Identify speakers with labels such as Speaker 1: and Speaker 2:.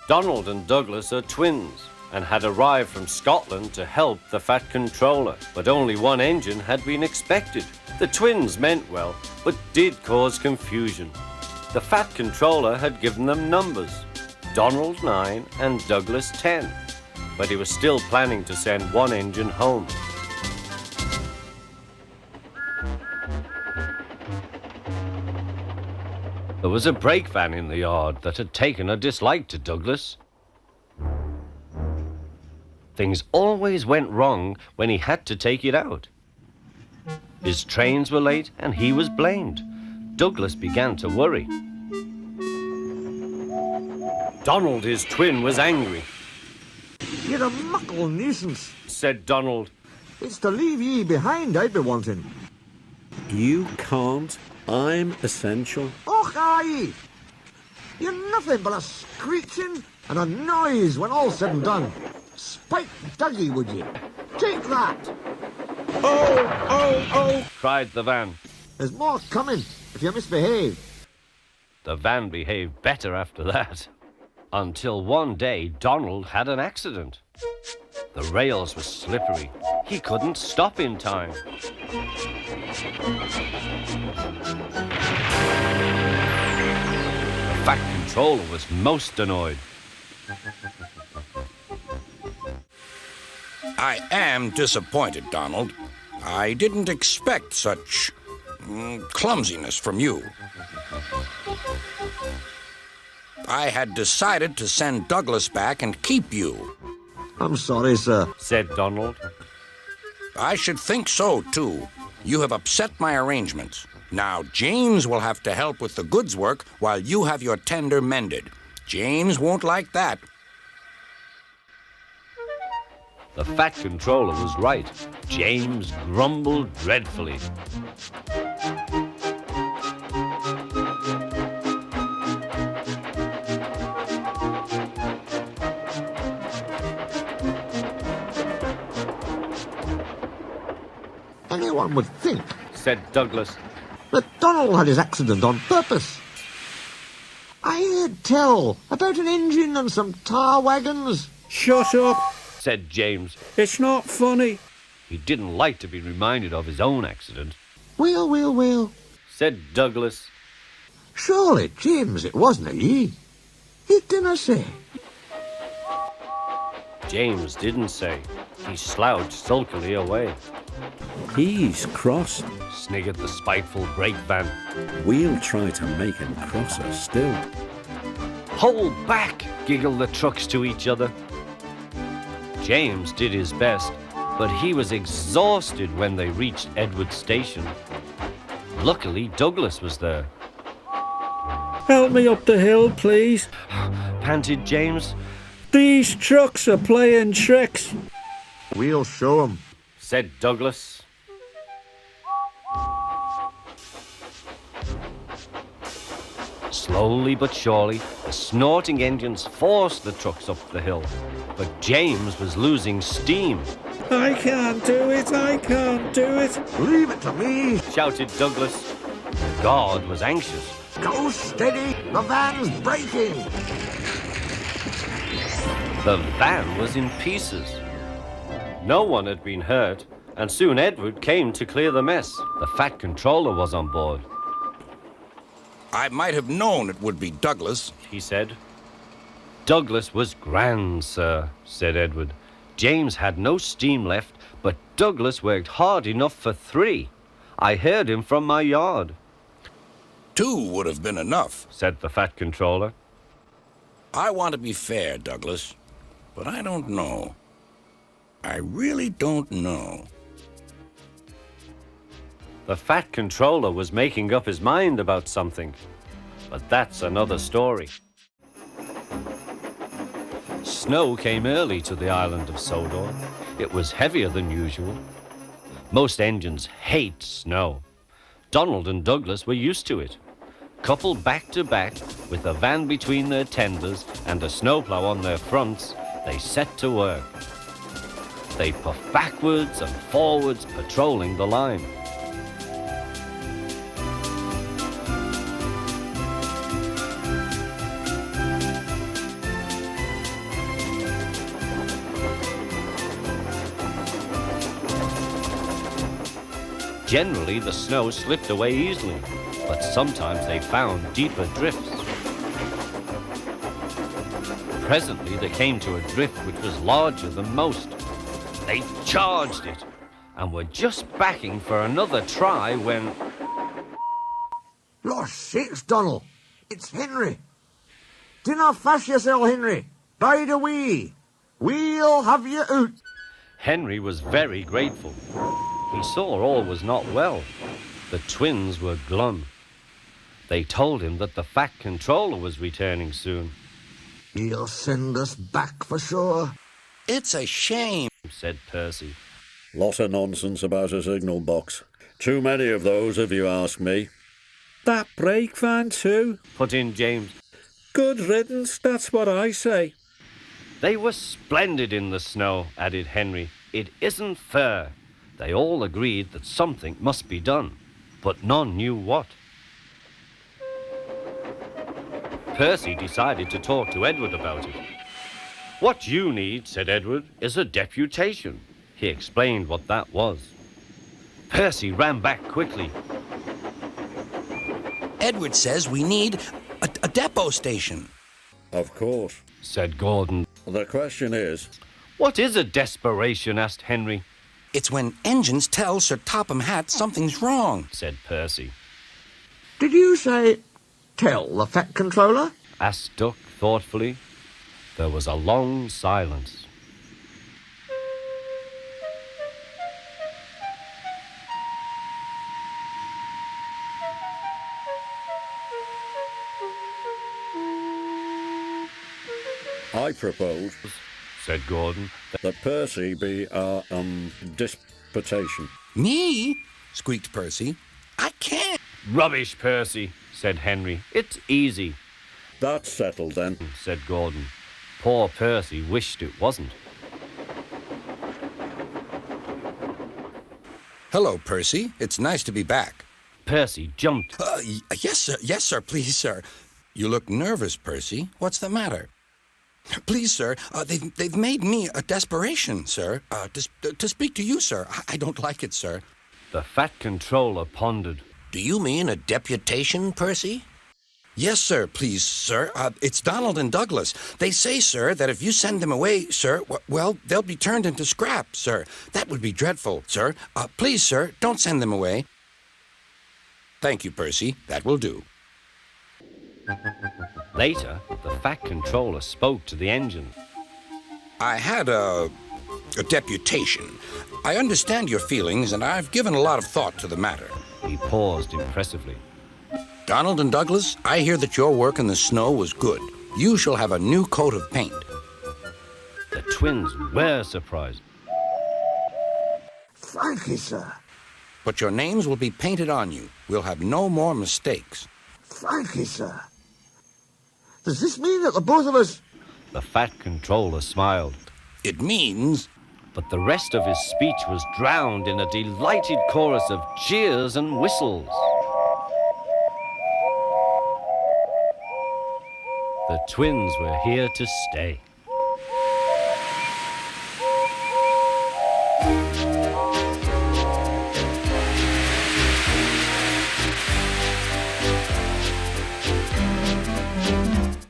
Speaker 1: Donald and Douglas are twins and had arrived from Scotland to help the Fat Controller, but only one engine had been expected. The twins meant well, but did cause confusion. The Fat Controller had given them numbers, Donald 9 and Douglas 10, but he was still planning to send one engine home. There was a brake van in the yard that had taken a dislike to Douglas. Things always went wrong when he had to take it out. His trains were late and he was blamed. Douglas began to worry. Donald, his twin, was angry.
Speaker 2: You're a muckle nuisance,
Speaker 1: said Donald.
Speaker 2: It's to leave ye behind I'd be wanting.
Speaker 3: You can't. I'm essential.
Speaker 2: Och, aye! You're nothing but a screeching and a noise when all's said and done. Spike Dougie, would ye? Take that!
Speaker 3: Oh!
Speaker 1: cried the van.
Speaker 2: There's more coming if you misbehave.
Speaker 1: The van behaved better after that. Until one day, Donald had an accident. The rails were slippery. He couldn't stop in time. The Fat Controller was most annoyed.
Speaker 4: I am disappointed, Donald. I didn't expect such clumsiness from you. I had decided to send Douglas back and keep you.
Speaker 2: I'm sorry, sir,
Speaker 1: said Donald.
Speaker 4: I should think so, too. You have upset my arrangements. Now, James will have to help with the goods work while you have your tender mended. James won't like that.
Speaker 1: The Fat Controller was right. James grumbled dreadfully.
Speaker 2: Anyone would think,
Speaker 1: said Douglas,
Speaker 2: that Donald had his accident on purpose. I heard tell about an engine and some tar wagons.
Speaker 3: Shut up,
Speaker 1: said James.
Speaker 3: It's not funny.
Speaker 1: He didn't like to be reminded of his own accident.
Speaker 2: Well,
Speaker 1: said Douglas.
Speaker 2: Surely, James, it wasn't ye. He didn't say.
Speaker 1: James didn't say. He slouched sulkily away.
Speaker 3: He's cross,
Speaker 1: sniggered the spiteful brake van.
Speaker 3: We'll try to make him crosser still.
Speaker 1: Hold back, giggled the trucks to each other. James did his best, but he was exhausted when they reached Edward Station. Luckily, Douglas was there.
Speaker 3: Help me up the hill, please,
Speaker 1: panted James.
Speaker 3: These trucks are playing tricks.
Speaker 2: We'll show 'em,
Speaker 1: said Douglas. Slowly but surely, the snorting engines forced the trucks up the hill. But James was losing steam.
Speaker 3: I can't do it, I can't do it.
Speaker 2: Leave it to me,
Speaker 1: shouted Douglas. The guard was anxious.
Speaker 2: Go steady, the van's breaking.
Speaker 1: The van was in pieces. No one had been hurt, and soon Edward came to clear the mess. The Fat Controller was on board.
Speaker 4: I might have known it would be Douglas,
Speaker 1: he said. Douglas was grand, sir, said Edward. James had no steam left, but Douglas worked hard enough for 3. I heard him from my yard.
Speaker 4: 2 would have been enough,
Speaker 1: said the Fat Controller.
Speaker 4: I want to be fair, Douglas, but I don't know. I really don't know.
Speaker 1: The Fat Controller was making up his mind about something, but that's another story. Snow came early to the island of Sodor. It was heavier than usual. Most engines hate snow. Donald and Douglas were used to it. Coupled back to back, with a van between their tenders and a snowplow on their fronts, they set to work. They puffed backwards and forwards, patrolling the line. Generally, the snow slipped away easily, but sometimes they found deeper drifts. Presently, they came to a drift which was larger than most. They charged it and were just backing for another try when...
Speaker 2: Lord sakes, Donald, it's Henry. Dinna fash yourself, Henry. Bide a wee. We'll have you out.
Speaker 1: Henry was very grateful. He saw all was not well. The twins were glum. They told him that the Fat Controller was returning soon.
Speaker 2: He'll send us back for sure.
Speaker 4: It's a shame,
Speaker 1: said Percy.
Speaker 5: Lot of nonsense about a signal box. Too many of those, if you ask me.
Speaker 3: That brake van too.
Speaker 1: Put in James.
Speaker 3: Good riddance, that's what I say.
Speaker 1: They were splendid in the snow, added Henry. It isn't fair. They all agreed that something must be done, but none knew what. Percy decided to talk to Edward about it. What you need, said Edward, is a deputation. He explained what that was. Percy ran back quickly.
Speaker 4: Edward says we need a depot station.
Speaker 5: Of course,
Speaker 1: said Gordon.
Speaker 5: The question is...
Speaker 1: What is a desperation, asked Henry.
Speaker 4: It's when engines tell Sir Topham Hatt something's wrong,
Speaker 1: said Percy.
Speaker 2: Did you say, tell the Fat Controller?
Speaker 1: Asked Duck thoughtfully. There was a long silence.
Speaker 5: I propose,
Speaker 1: said Gordon,
Speaker 5: that Percy be our, disputation.
Speaker 4: Me? Squeaked Percy. I can't.
Speaker 1: Rubbish, Percy, said Henry. It's easy.
Speaker 5: That's settled then,
Speaker 1: said Gordon. Poor Percy wished it wasn't.
Speaker 4: Hello, Percy. It's nice to be back.
Speaker 1: Percy jumped.
Speaker 4: Yes, sir, please, sir. You look nervous, Percy. What's the matter? Please, sir, they've made me a desperation, sir. To speak to you, sir. I don't like it, sir.
Speaker 1: The Fat Controller pondered.
Speaker 6: Do you mean a deputation, Percy?
Speaker 4: Yes, sir, please, sir. It's Donald and Douglas. They say, sir, that if you send them away, sir, well, they'll be turned into scrap, sir. That would be dreadful, sir. Please, sir, don't send them away. Thank you, Percy. That will do.
Speaker 1: Later, the Fat Controller spoke to the engine.
Speaker 4: I had a deputation. I understand your feelings, and I've given a lot of thought to the matter.
Speaker 1: He paused impressively.
Speaker 4: Donald and Douglas, I hear that your work in the snow was good. You shall have a new coat of paint.
Speaker 1: The twins were surprised.
Speaker 2: Thank you, sir.
Speaker 4: But your names will be painted on you. We'll have no more mistakes.
Speaker 2: Thank you, sir. Does this mean that the both of us...
Speaker 1: The Fat Controller smiled.
Speaker 4: It means...
Speaker 1: But the rest of his speech was drowned in a delighted chorus of cheers and whistles. The twins were here to stay.